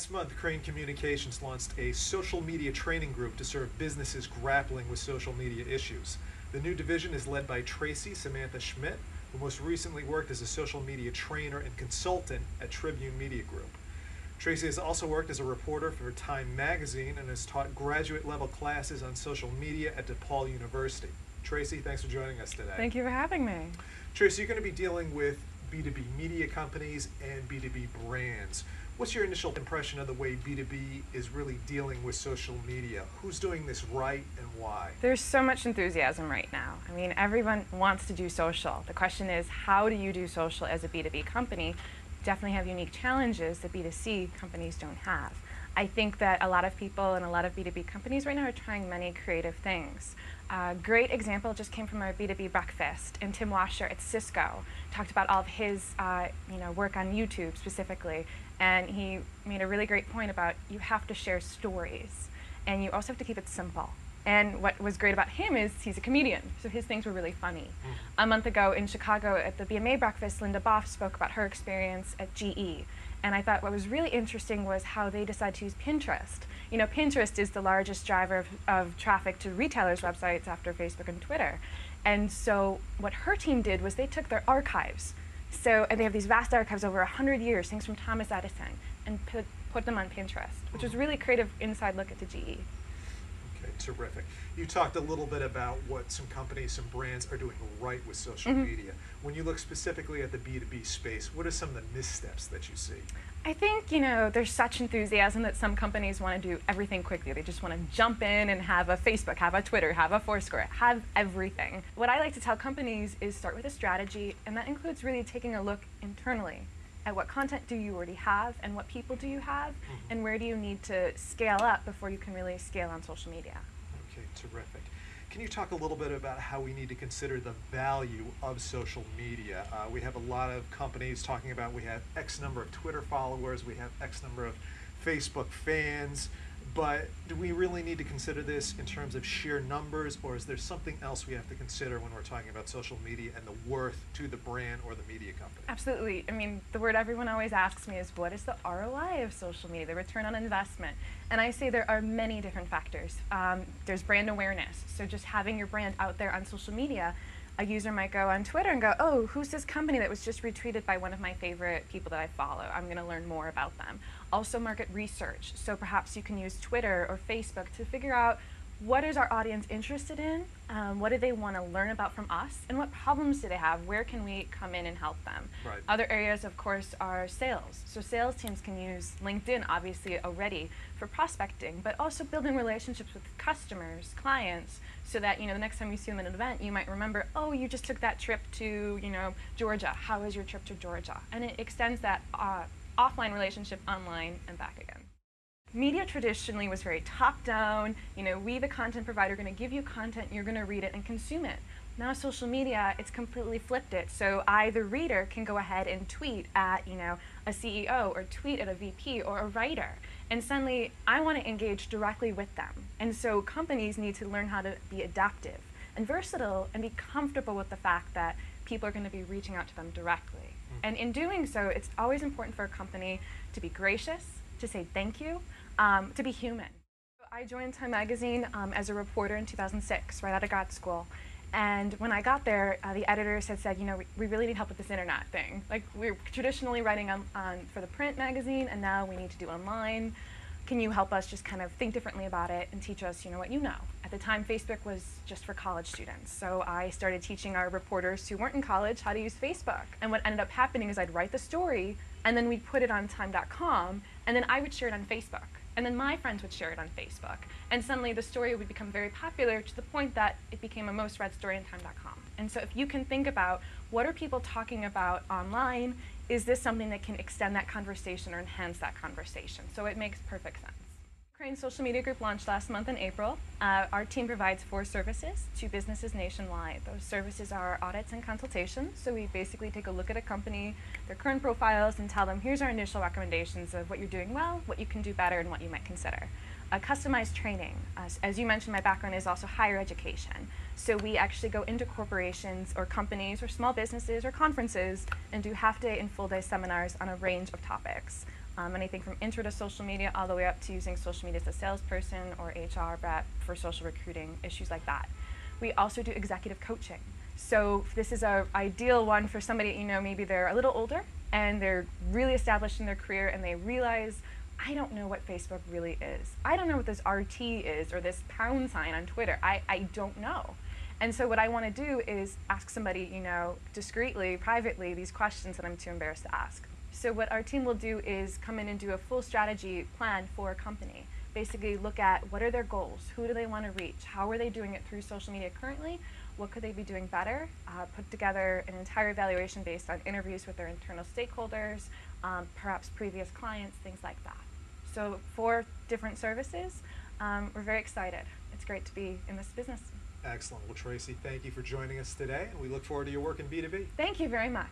Last month, Crain Communications launched a social media training group to serve businesses grappling with social media issues. The new division is led by Tracy, Samantha Schmidt, who most recently worked as a social media trainer and consultant at Tribune Media Group. Tracy has also worked as a reporter for Time magazine and has taught graduate-level classes on social media at DePaul University. Tracy, thanks for joining us today. Thank you for having me. Tracy, you're going to be dealing with B2B media companies and B2B brands. What's your initial impression of the way B2B is really dealing with social media? Who's doing this right and why? There's so much enthusiasm right now. I mean, everyone wants to do social. The question is, how do you do social as a B2B company? Definitely have unique challenges that B2C companies don't have. I think that a lot of people and a lot of B2B companies right now are trying many creative things. A great example just came from our B2B breakfast, and Tim Washer at Cisco talked about all of his work on YouTube specifically, and he made a really great point about you have to share stories, and you also have to keep it simple. And what was great about him is he's a comedian, so his things were really funny. A month ago in Chicago at the BMA breakfast, Linda Boff spoke about her experience at GE. And I thought what was really interesting was how they decided to use Pinterest. You know, Pinterest is the largest driver of traffic to retailers' websites after Facebook and Twitter. And so what her team did was they took their archives. And they have these vast archives over 100 years, things from Thomas Edison, and put them on Pinterest, which was really creative inside look at the GE. Okay, terrific. You talked a little bit about what some companies, some brands are doing right with social media. When you look specifically at the B2B space, what are some of the missteps that you see? I think, there's such enthusiasm that some companies want to do everything quickly. They just want to jump in and have a Facebook, have a Twitter, have a Foursquare, have everything. What I like to tell companies is start with a strategy, and that includes really taking a look internally at what content do you already have and what people do you have and where do you need to scale up before you can really scale on social media. Okay, terrific. Can you talk a little bit about how we need to consider the value of social media? We have a lot of companies talking about we have X number of Twitter followers, we have X number of Facebook fans, but do we really need to consider this in terms of sheer numbers, or is there something else we have to consider when we're talking about social media and the worth to the brand or the media company? Absolutely. I mean, the word everyone always asks me is, what is the ROI of social media, the return on investment? And I say there are many different factors. There's brand awareness, so just having your brand out there on social media. A user might go on Twitter and go, oh, who's this company that was just retweeted by one of my favorite people that I follow? I'm going to learn more about them. Also market research. So perhaps you can use Twitter or Facebook to figure out what is our audience interested in, what do they want to learn about from us, and what problems do they have? Where can we come in and help them? Right. Other areas, of course, are sales. So sales teams can use LinkedIn, obviously, already for prospecting, but also building relationships with customers, clients, so that the next time you see them at an event, you might remember, oh, you just took that trip to Georgia. How was your trip to Georgia? And it extends that offline relationship online and back again. Media traditionally was very top-down. We, the content provider, are going to give you content, you're going to read it and consume it. Now social media, it's completely flipped it. So I, the reader, can go ahead and tweet at a CEO or tweet at a VP or a writer. And suddenly, I want to engage directly with them. And so companies need to learn how to be adaptive and versatile and be comfortable with the fact that people are going to be reaching out to them directly. And in doing so, it's always important for a company to be gracious, to say thank you, to be human. I joined Time magazine as a reporter in 2006, right out of grad school. And when I got there, the editors had said, we really need help with this internet thing. Like, we're traditionally writing for the print magazine, and now we need to do online. Can you help us just kind of think differently about it and teach us, what you know? At the time, Facebook was just for college students. So I started teaching our reporters who weren't in college how to use Facebook. And what ended up happening is I'd write the story, and then we'd put it on time.com, and then I would share it on Facebook. And then my friends would share it on Facebook. And suddenly the story would become very popular to the point that it became a most read story on time.com. And so if you can think about what are people talking about online, is this something that can extend that conversation or enhance that conversation? So it makes perfect sense. Crain Social Media Group launched last month in April. Our team provides 4 services to businesses nationwide. Those services are audits and consultations. So we basically take a look at a company, their current profiles, and tell them, here's our initial recommendations of what you're doing well, what you can do better, and what you might consider. Customized training. As you mentioned, my background is also higher education. So we actually go into corporations or companies or small businesses or conferences and do half-day and full-day seminars on a range of topics. anything from intro to social media all the way up to using social media as a salesperson or HR rep for social recruiting, issues like that. We also do executive coaching. So this is an ideal one for somebody, maybe they're a little older and they're really established in their career and they realize, I don't know what Facebook really is. I don't know what this RT is or this pound sign on Twitter. I don't know. And so what I want to do is ask somebody, discreetly, privately, these questions that I'm too embarrassed to ask. So what our team will do is come in and do a full strategy plan for a company. Basically look at what are their goals, who do they want to reach, how are they doing it through social media currently, what could they be doing better, put together an entire evaluation based on interviews with their internal stakeholders, perhaps previous clients, things like that. So 4 different services. We're very excited. It's great to be in this business. Excellent. Well, Tracy, thank you for joining us today, and we look forward to your work in B2B. Thank you very much.